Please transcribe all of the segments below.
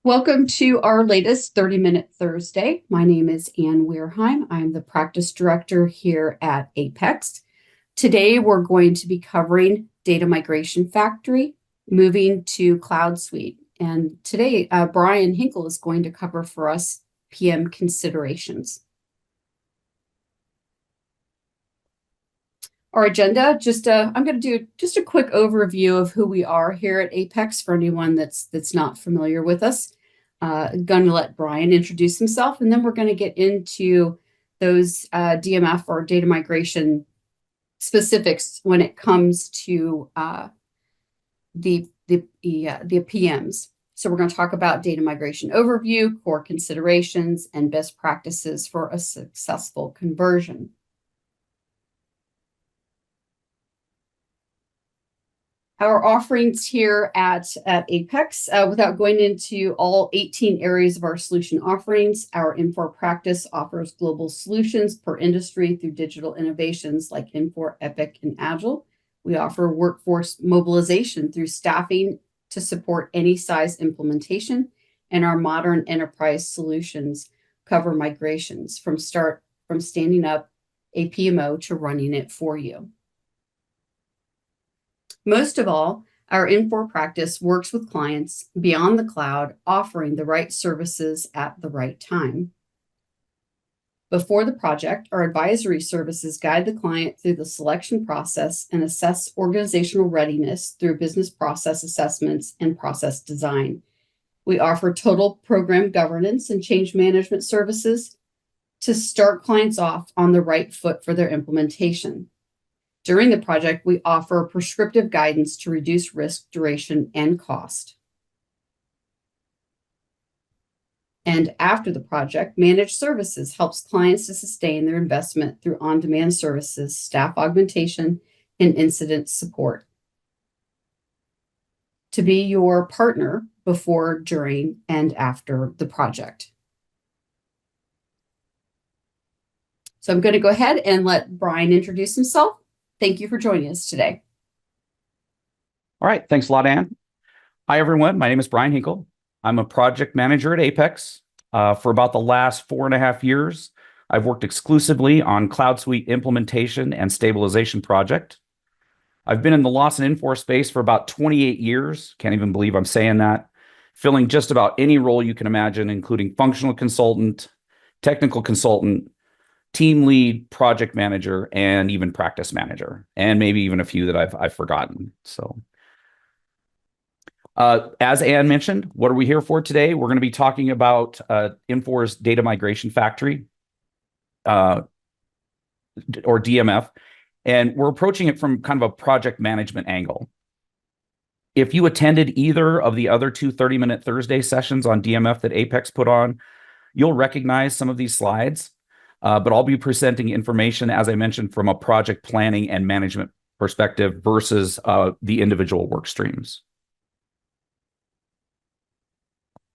Welcome to our latest 30-Minute Thursday. My name is Ann Weirheim. I'm the practice director here at Apex. Today, we're going to be covering Data Migration Factory, moving to CloudSuite. And today, Brian Hinkle is going to cover for us PM considerations. Our agenda, I'm going to do just a quick overview of who we are here at Apex for anyone that's not familiar with us. Going to let Brian introduce himself, and then we're going to get into those DMF or data migration specifics when it comes to the PMs. So we're going to talk about data migration overview, core considerations, and best practices for a successful conversion. Our offerings here at Apex, without going into all 18 areas of our solution offerings, our Infor practice offers global solutions per industry through digital innovations like Infor, Epic, and Agile. We offer workforce mobilization through staffing to support any size implementation, and our modern enterprise solutions cover migrations from standing up a PMO to running it for you. Most of all, our Infor practice works with clients beyond the cloud, offering the right services at the right time. Before the project, our advisory services guide the client through the selection process and assess organizational readiness through business process assessments and process design. We offer total program governance and change management services to start clients off on the right foot for their implementation. During the project, we offer prescriptive guidance to reduce risk, duration, and cost. And after the project, managed services helps clients to sustain their investment through on-demand services, staff augmentation, and incident support. To be your partner before, during, and after the project. So I'm going to go ahead and let Brian introduce himself. Thank you for joining us today. All right. Thanks a lot, Ann. Hi, everyone. My name is Brian Hinkle. I'm a project manager at Apex. For about the last 4.5 years, I've worked exclusively on CloudSuite implementation and stabilization project. I've been in the loss and Infor space for about 28 years. Can't even believe I'm saying that. Filling just about any role you can imagine, including functional consultant, technical consultant, team lead, project manager, and even practice manager, and maybe even a few that I've forgotten. So, as Ann mentioned, what are we here for today? We're going to be talking about Infor's Data Migration Factory, or DMF, and we're approaching it from kind of a project management angle. If you attended either of the other two 30-minute Thursday sessions on DMF that Apex put on, you'll recognize some of these slides. But I'll be presenting information, as I mentioned, from a project planning and management perspective versus the individual work streams.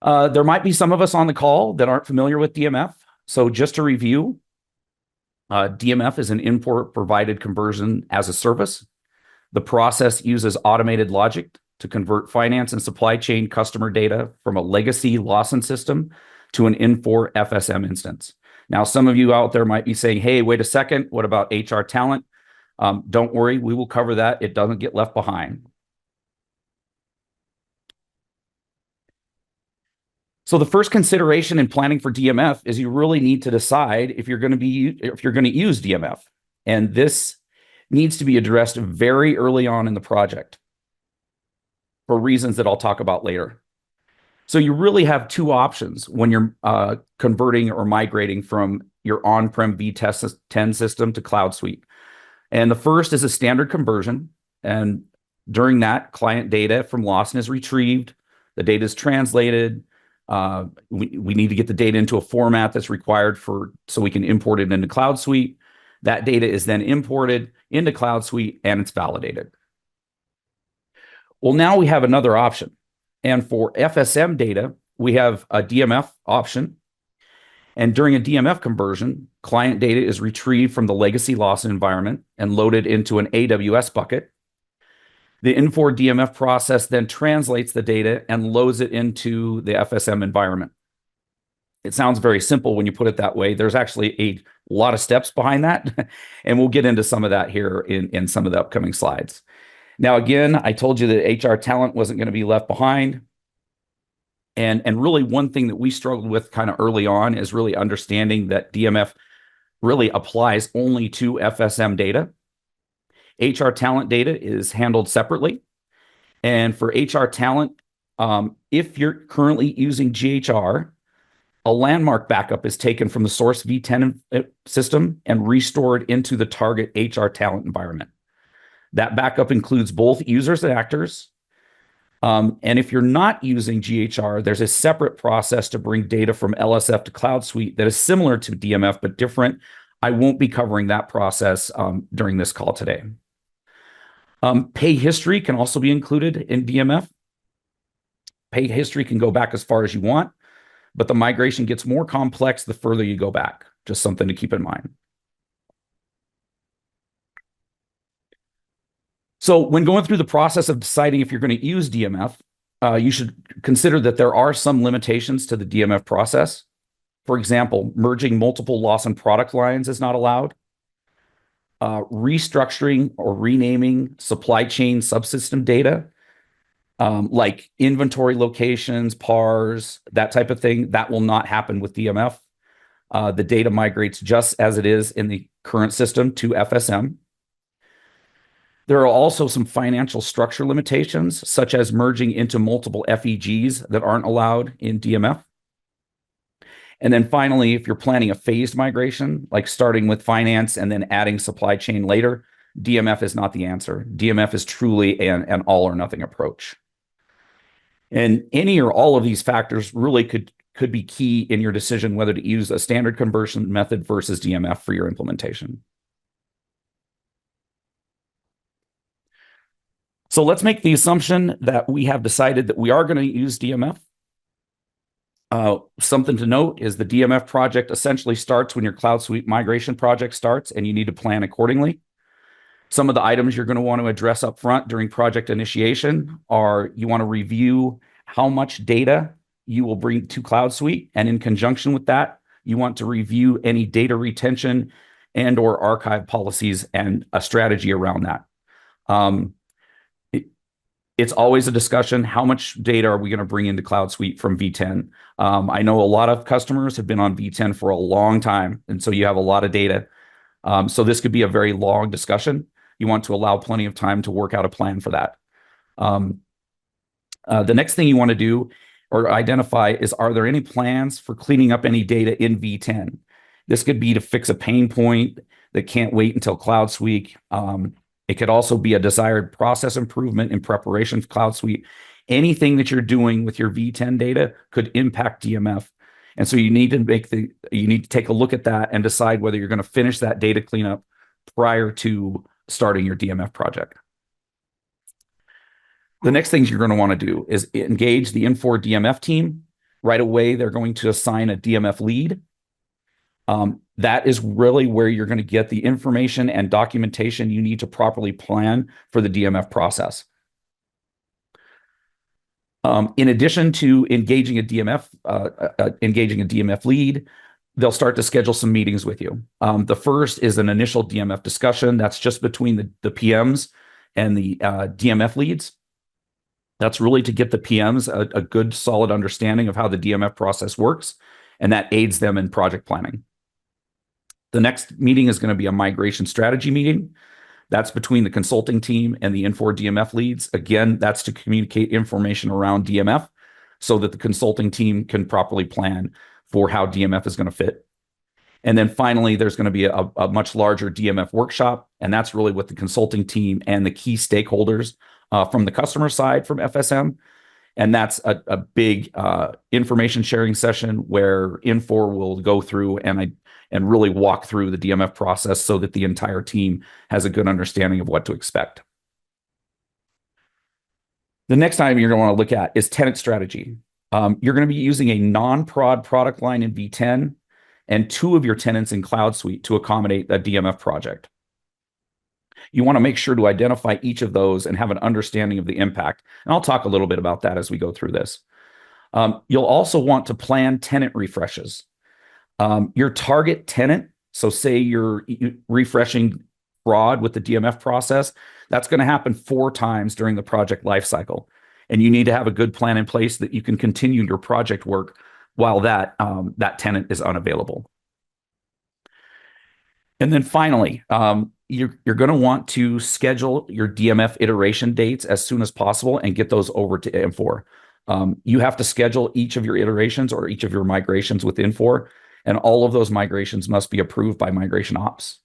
There might be some of us on the call that aren't familiar with DMF. So just to review, DMF is an Infor provided conversion as a service. The process uses automated logic to convert finance and supply chain customer data from a legacy Lawson system to an Infor FSM instance. Now, some of you out there might be saying, hey, wait a second, what about HR talent? Don't worry, we will cover that. It doesn't get left behind. So the first consideration in planning for DMF is you really need to decide if you're going to use DMF. And this needs to be addressed very early on in the project for reasons that I'll talk about later. So you really have two options when you're converting or migrating from your on-prem V10 system to CloudSuite. And the first is a standard conversion. And during that, client data from Lawson is retrieved. The data is translated. We need to get the data into a format that's required so we can import it into CloudSuite. That data is then imported into CloudSuite and it's validated. Well, now we have another option. And for FSM data, we have a DMF option. And during a DMF conversion, client data is retrieved from the legacy Lawson environment and loaded into an AWS bucket. The Infor DMF process then translates the data and loads it into the FSM environment. It sounds very simple when you put it that way. There's actually a lot of steps behind that, and we'll get into some of that here in some of the upcoming slides. Now, again, I told you that HR talent wasn't going to be left behind. And really one thing that we struggled with kind of early on is really understanding that DMF really applies only to FSM data. HR talent data is handled separately. And for HR talent, if you're currently using GHR, a landmark backup is taken from the source V10 system and restored into the target HR talent environment. That backup includes both users and actors. And if you're not using GHR, there's a separate process to bring data from LSF to CloudSuite that is similar to DMF, but different. I won't be covering that process during this call today. Pay history can also be included in DMF. Pay history can go back as far as you want, but the migration gets more complex the further you go back. Just something to keep in mind. So when going through the process of deciding if you're going to use DMF, you should consider that there are some limitations to the DMF process. For example, merging multiple loss and product lines is not allowed. Restructuring or renaming supply chain subsystem data, like inventory locations, PARs, that type of thing, that will not happen with DMF. The data migrates just as it is in the current system to FSM. There are also some financial structure limitations, such as merging into multiple FEGs that aren't allowed in DMF. And then finally, if you're planning a phased migration, like starting with finance and then adding supply chain later, DMF is not the answer. DMF is truly an all or nothing approach. And any or all of these factors really could be key in your decision whether to use a standard conversion method versus DMF for your implementation. So let's make the assumption that we have decided that we are going to use DMF. Something to note is the DMF project essentially starts when your CloudSuite migration project starts, and you need to plan accordingly. Some of the items you're going to want to address up front during project initiation are you want to review how much data you will bring to CloudSuite, and in conjunction with that, you want to review any data retention and or archive policies and a strategy around that. It's always a discussion. How much data are we going to bring into CloudSuite from V10? I know a lot of customers have been on V10 for a long time, and so you have a lot of data. So this could be a very long discussion. You want to allow plenty of time to work out a plan for that. The next thing you want to do or identify is, are there any plans for cleaning up any data in V10? This could be to fix a pain point that can't wait until CloudSuite. It could also be a desired process improvement in preparation for CloudSuite. Anything that you're doing with your V10 data could impact DMF. And so you need to take a look at that and decide whether you're going to finish that data cleanup prior to starting your DMF project. The next things you're going to want to do is engage the Infor DMF team. Right away, they're going to assign a DMF lead. That is really where you're going to get the information and documentation you need to properly plan for the DMF process. In addition to engaging a DMF lead, they'll start to schedule some meetings with you. The first is an initial DMF discussion. That's just between the PMs and the DMF leads. That's really to get the PMs a good, solid understanding of how the DMF process works, and that aids them in project planning. The next meeting is going to be a migration strategy meeting. That's between the consulting team and the Infor DMF leads. Again, that's to communicate information around DMF so that the consulting team can properly plan for how DMF is going to fit. And then finally, there's going to be a much larger DMF workshop, and that's really with the consulting team and the key stakeholders from the customer side from FSM. And that's a big information sharing session where Infor will go through and really walk through the DMF process so that the entire team has a good understanding of what to expect. The next item you're going to want to look at is tenant strategy. You're going to be using a non-prod product line in V10 and 2 of your tenants in CloudSuite to accommodate a DMF project. You want to make sure to identify each of those and have an understanding of the impact. And I'll talk a little bit about that as we go through this. You'll also want to plan tenant refreshes. Your target tenant, so say you're refreshing fraud with the DMF process, that's going to happen 4 times during the project lifecycle. And you need to have a good plan in place that you can continue your project work while that tenant is unavailable. And then finally, you're going to want to schedule your DMF iteration dates as soon as possible and get those over to Infor. You have to schedule each of your iterations or each of your migrations with Infor, and all of those migrations must be approved by migration ops.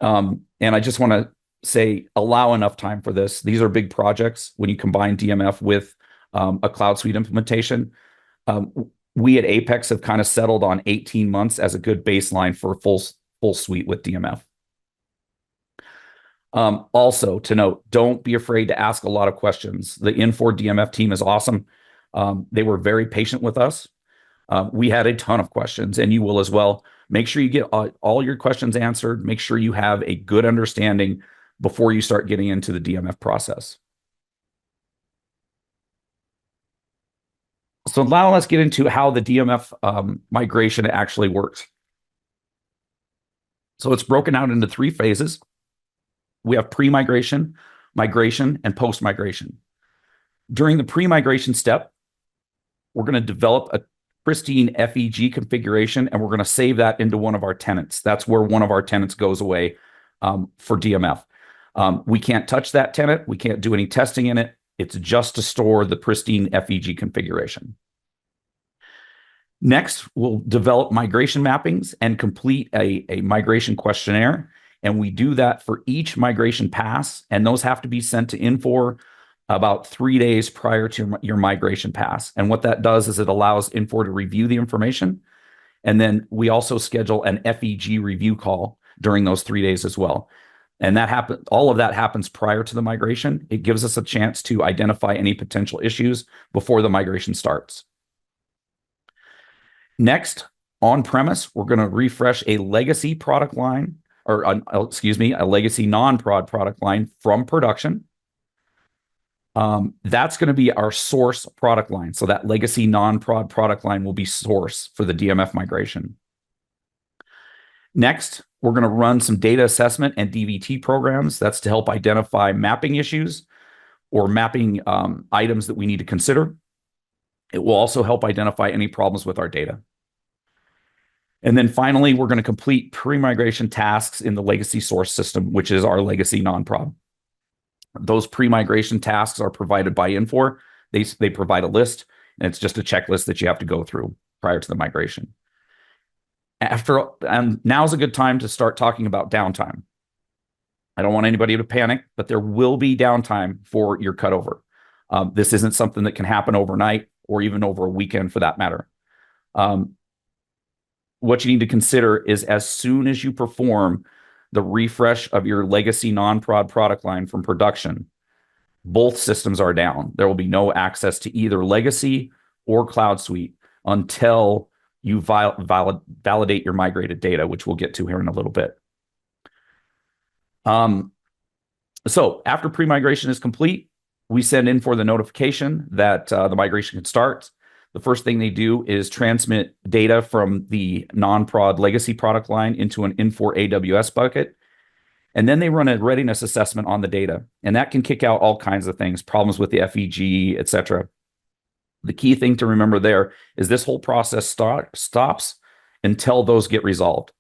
And I just want to say, allow enough time for this. These are big projects. When you combine DMF with a CloudSuite implementation, we at Apex have kind of settled on 18 months as a good baseline for a full suite with DMF. Also to note, don't be afraid to ask a lot of questions. The Infor DMF team is awesome. They were very patient with us. We had a ton of questions, and you will as well. Make sure you get all your questions answered. Make sure you have a good understanding before you start getting into the DMF process. So now let's get into how the DMF migration actually works. So it's broken out into 3 phases. We have pre-migration, migration, and post-migration. During the pre-migration step, we're going to develop a pristine FEG configuration, and we're going to save that into one of our tenants. That's where one of our tenants goes away for DMF. We can't touch that tenant. We can't do any testing in it. It's just to store the pristine FEG configuration. Next, we'll develop migration mappings and complete a migration questionnaire. And we do that for each migration pass. And those have to be sent to Infor about 3 days prior to your migration pass. And what that does is it allows Infor to review the information. And then we also schedule an FEG review call during those 3 days as well. And all of that happens prior to the migration. It gives us a chance to identify any potential issues before the migration starts. Next, on-premise, we're going to refresh a legacy product line, or a legacy non-prod product line from production. That's going to be our source product line. So that legacy non-prod product line will be source for the DMF migration. Next, we're going to run some data assessment and DVT programs. That's to help identify mapping issues or mapping items that we need to consider. It will also help identify any problems with our data. And then finally, we're going to complete pre-migration tasks in the legacy source system, which is our legacy non-prod. Those pre-migration tasks are provided by Infor. They provide a list, and it's just a checklist that you have to go through prior to the migration. And now's a good time to start talking about downtime. I don't want anybody to panic, but there will be downtime for your cutover. This isn't something that can happen overnight or even over a weekend for that matter. What you need to consider is as soon as you perform the refresh of your legacy non-prod product line from production, both systems are down. There will be no access to either legacy or CloudSuite until you validate your migrated data, which we'll get to here in a little bit. So after pre-migration is complete, we send Infor the notification that the migration can start. The first thing they do is transmit data from the non-prod legacy product line into an Infor AWS bucket. And then they run a readiness assessment on the data. And that can kick out all kinds of things, problems with the FEG, et cetera. The key thing to remember there is this whole process stops until those get resolved.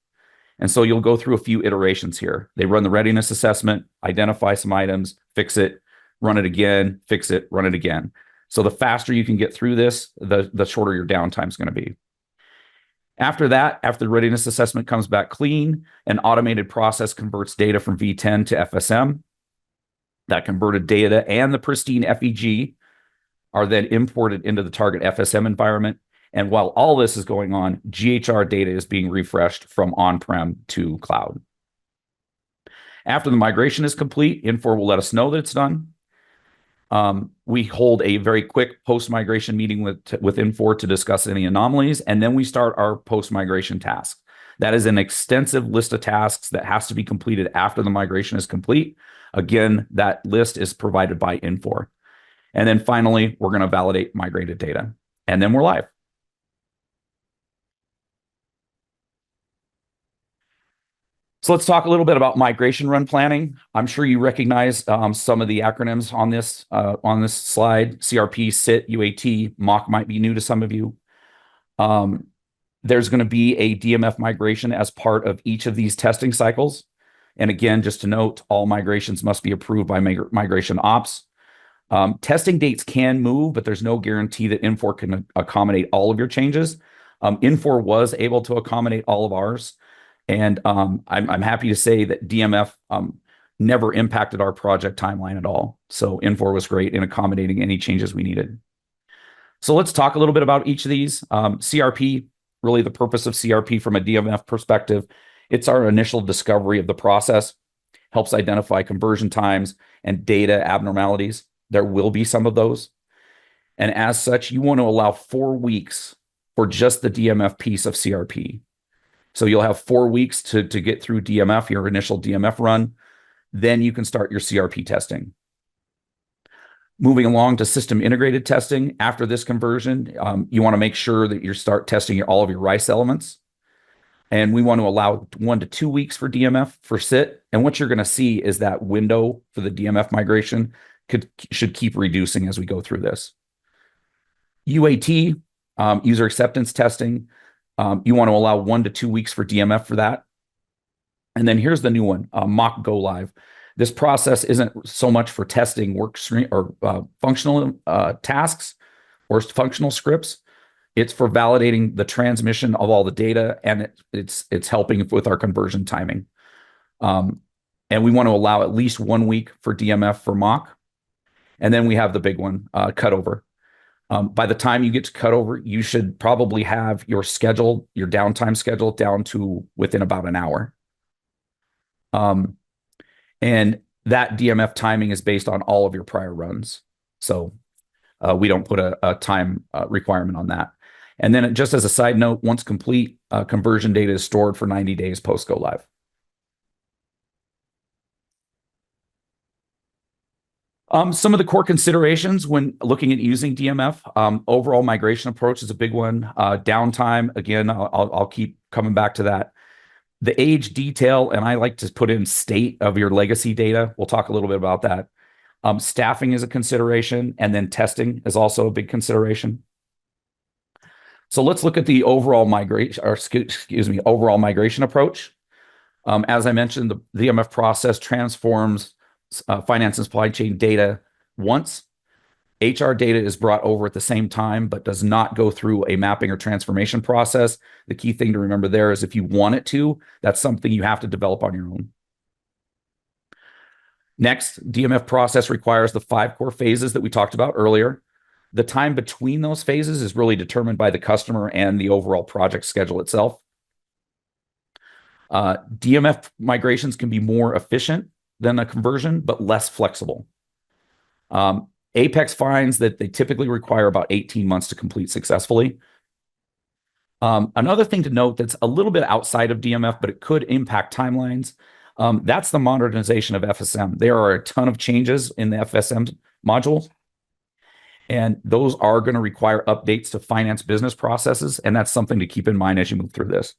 And so you'll go through a few iterations here. They run the readiness assessment, identify some items, fix it, run it again, fix it, run it again. So the faster you can get through this, the shorter your downtime is going to be. After that, after the readiness assessment comes back clean, an automated process converts data from V10 to FSM. That converted data and the pristine FEG are then imported into the target FSM environment. And while all this is going on, GHR data is being refreshed from on-prem to cloud. After the migration is complete, Infor will let us know that it's done. We hold a very quick post-migration meeting with Infor to discuss any anomalies, and then we start our post-migration task. That is an extensive list of tasks that has to be completed after the migration is complete. Again, that list is provided by Infor. And then finally, we're going to validate migrated data. And then we're live. So let's talk a little bit about migration run planning. I'm sure you recognize some of the acronyms on this slide. CRP, SIT, UAT, mock might be new to some of you. There's going to be a DMF migration as part of each of these testing cycles. And again, just to note, all migrations must be approved by migration ops. Testing dates can move, but there's no guarantee that Infor can accommodate all of your changes. Infor was able to accommodate all of ours. And I'm happy to say that DMF never impacted our project timeline at all. So Infor was great in accommodating any changes we needed. So let's talk a little bit about each of these. CRP, really the purpose of CRP from a DMF perspective, it's our initial discovery of the process, helps identify conversion times and data abnormalities. There will be some of those. And as such, you want to allow 4 weeks for just the DMF piece of CRP. So you'll have 4 weeks to get through DMF, your initial DMF run. Then you can start your CRP testing. Moving along to system integrated testing. After this conversion, you want to make sure that you start testing all of your RICE elements. And we want to allow 1 to 2 weeks for DMF for SIT. And what you're going to see is that window for the DMF migration should keep reducing as we go through this. UAT, user acceptance testing. You want to allow 1 to 2 weeks for DMF for that. And then here's the new one, mock go live. This process isn't so much for testing work stream or functional tasks or functional scripts. It's for validating the transmission of all the data, and it's helping with our conversion timing. And we want to allow at least 1 week for DMF for mock. And then we have the big one, cutover. By the time you get to cutover, you should probably have your downtime schedule down to within about an hour. And that DMF timing is based on all of your prior runs. So we don't put a time requirement on that. And then just as a side note, once complete, conversion data is stored for 90 days post go live. Some of the core considerations when looking at using DMF, overall migration approach is a big one. Downtime, again, I'll keep coming back to that. The age detail, and I like to put in state of your legacy data. We'll talk a little bit about that. Staffing is a consideration, and then testing is also a big consideration. So let's look at the overall overall migration approach. As I mentioned, the DMF process transforms finance and supply chain data once. HR data is brought over at the same time, but does not go through a mapping or transformation process. The key thing to remember there is if you want it to, that's something you have to develop on your own. Next, DMF process requires the 5 core phases that we talked about earlier. The time between those phases is really determined by the customer and the overall project schedule itself. DMF migrations can be more efficient than a conversion, but less flexible. Apex finds that they typically require about 18 months to complete successfully. Another thing to note that's a little bit outside of DMF, but it could impact timelines, that's the modernization of FSM. There are a ton of changes in the FSM module, and those are going to require updates to finance business processes, and that's something to keep in mind as you move through this.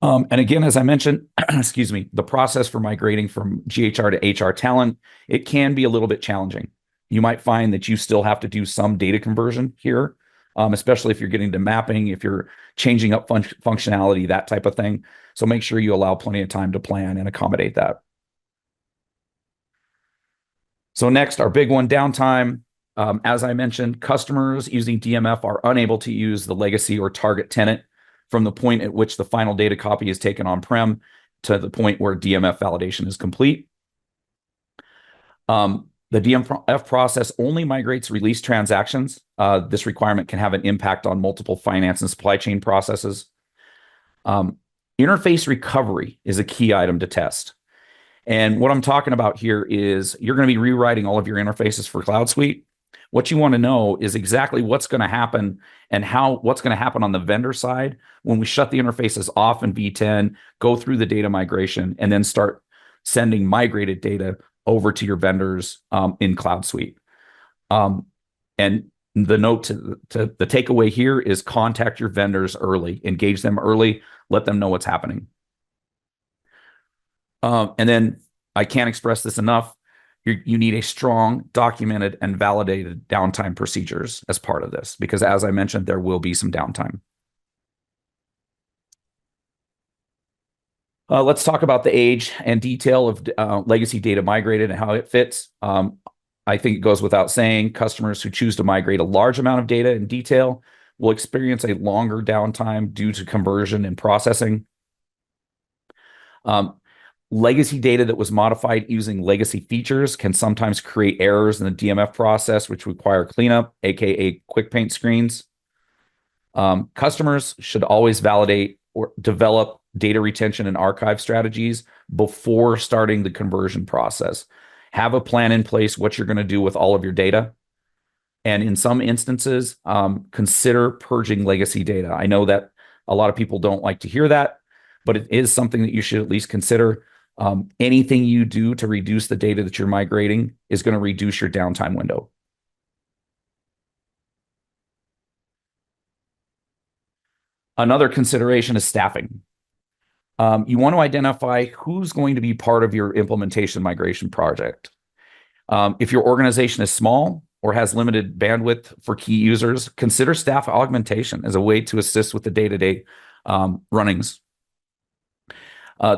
And again, as I mentioned, excuse me, the process for migrating from GHR to HR talent, it can be a little bit challenging. You might find that you still have to do some data conversion here, especially if you're getting to mapping, if you're changing up functionality, that type of thing. So make sure you allow plenty of time to plan and accommodate that. So next, our big one, downtime. As I mentioned, customers using DMF are unable to use the legacy or target tenant from the point at which the final data copy is taken on-prem to the point where DMF validation is complete. The DMF process only migrates release transactions. This requirement can have an impact on multiple finance and supply chain processes. Interface recovery is a key item to test. And what I'm talking about here is you're going to be rewriting all of your interfaces for CloudSuite. What you want to know is exactly what's going to happen and what's going to happen on the vendor side when we shut the interfaces off in V10, go through the data migration, and then start sending migrated data over to your vendors in CloudSuite. And the note to the takeaway here is contact your vendors early, engage them early, let them know what's happening. And then I can't express this enough. You need a strong, documented, and validated downtime procedures as part of this, because as I mentioned, there will be some downtime. Let's talk about the age and detail of legacy data migrated and how it fits. I think it goes without saying, customers who choose to migrate a large amount of data in detail will experience a longer downtime due to conversion and processing. Legacy data that was modified using legacy features can sometimes create errors in the DMF process, which require cleanup, aka quick paint screens. Customers should always validate or develop data retention and archive strategies before starting the conversion process. Have a plan in place what you're going to do with all of your data. And in some instances, consider purging legacy data. I know that a lot of people don't like to hear that, but it is something that you should at least consider. Anything you do to reduce the data that you're migrating is going to reduce your downtime window. Another consideration is staffing. You want to identify who's going to be part of your implementation migration project. If your organization is small or has limited bandwidth for key users, consider staff augmentation as a way to assist with the day-to-day runnings.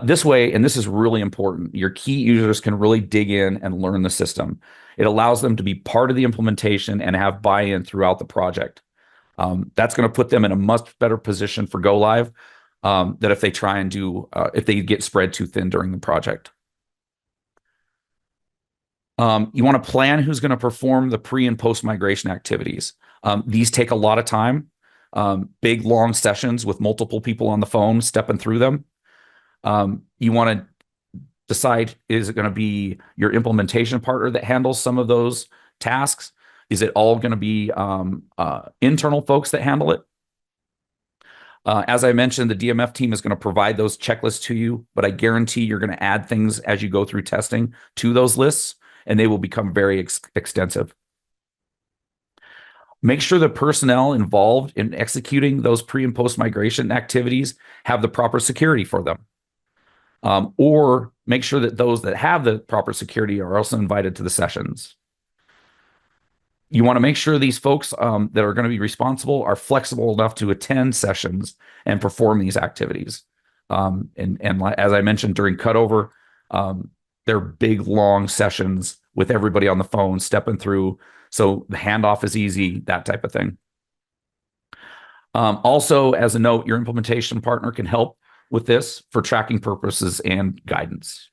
This way, and this is really important, your key users can really dig in and learn the system. It allows them to be part of the implementation and have buy-in throughout the project. That's going to put them in a much better position for go live than if they try and if they get spread too thin during the project. You want to plan who's going to perform the pre and post migration activities. These take a lot of time, big long sessions with multiple people on the phone stepping through them. You want to decide, is it going to be your implementation partner that handles some of those tasks? Is it all going to be internal folks that handle it? As I mentioned, the DMF team is going to provide those checklists to you, but I guarantee you're going to add things as you go through testing to those lists, and they will become very extensive. Make sure the personnel involved in executing those pre and post migration activities have the proper security for them. Or make sure that those that have the proper security are also invited to the sessions. You want to make sure these folks that are going to be responsible are flexible enough to attend sessions and perform these activities. And as I mentioned during cutover, they're big, long sessions with everybody on the phone stepping through. So the handoff is easy, that type of thing. Also, as a note, your implementation partner can help with this for tracking purposes and guidance.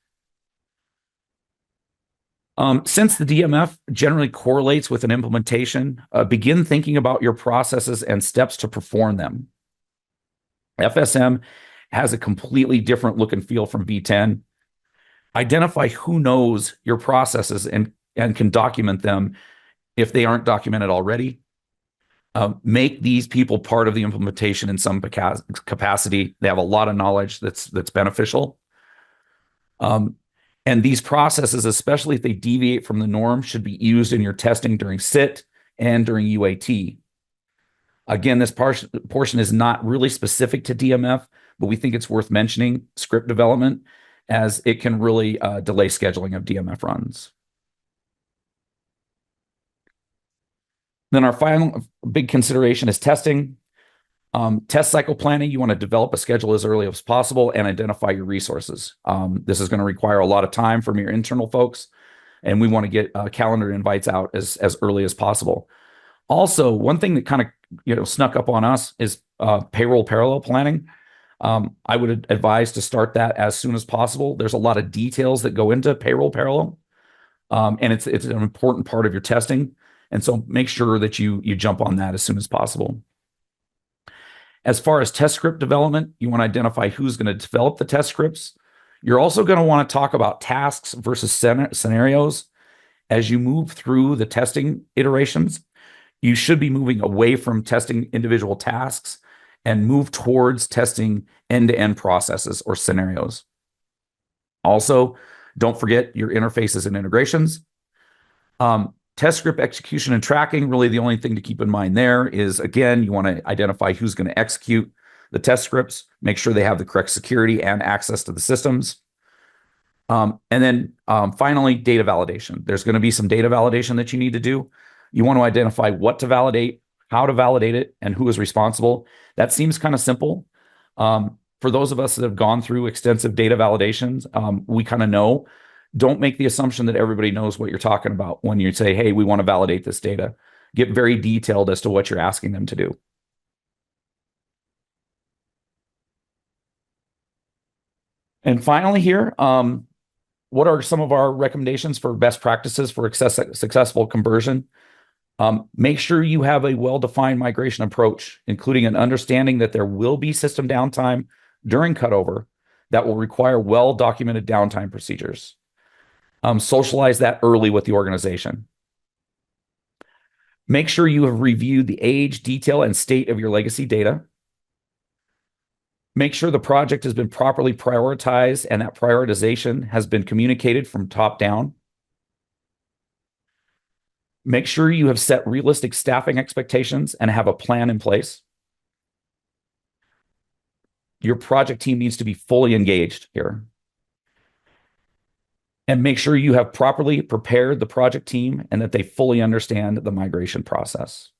Since the DMF generally correlates with an implementation, begin thinking about your processes and steps to perform them. FSM has a completely different look and feel from V10. Identify who knows your processes and can document them if they aren't documented already. Make these people part of the implementation in some capacity. They have a lot of knowledge that's beneficial. And these processes, especially if they deviate from the norm, should be used in your testing during SIT and during UAT. Again, this portion is not really specific to DMF, but we think it's worth mentioning script development, as it can really delay scheduling of DMF runs. Then our final big consideration is testing. Test cycle planning, you want to develop a schedule as early as possible and identify your resources. This is going to require a lot of time from your internal folks, and we want to get calendar invites out as early as possible. Also, one thing that kind of snuck up on us is payroll parallel planning. I would advise to start that as soon as possible. There's a lot of details that go into payroll parallel, and it's an important part of your testing. And so make sure that you jump on that as soon as possible. As far as test script development, you want to identify who's going to develop the test scripts. You're also going to want to talk about tasks versus scenarios as you move through the testing iterations, you should be moving away from testing individual tasks and move towards testing end-to-end processes or scenarios. Also, don't forget your interfaces and integrations. Test script execution and tracking, really the only thing to keep in mind there is, again, you want to identify who's going to execute the test scripts, make sure they have the correct security and access to the systems. And then finally, data validation. There's going to be some data validation that you need to do. You want to identify what to validate, how to validate it, and who is responsible. That seems kind of simple. For those of us that have gone through extensive data validations, we kind of know. Don't make the assumption that everybody knows what you're talking about when you say, hey, we want to validate this data. Get very detailed as to what you're asking them to do. And finally here, what are some of our recommendations for best practices for successful conversion? Make sure you have a well-defined migration approach, including an understanding that there will be system downtime during cutover that will require well-documented downtime procedures. Socialize that early with the organization. Make sure you have reviewed the age, detail, and state of your legacy data. Make sure the project has been properly prioritized and that prioritization has been communicated from top down. Make sure you have set realistic staffing expectations and have a plan in place. Your project team needs to be fully engaged here. And make sure you have properly prepared the project team and that they fully understand the migration process.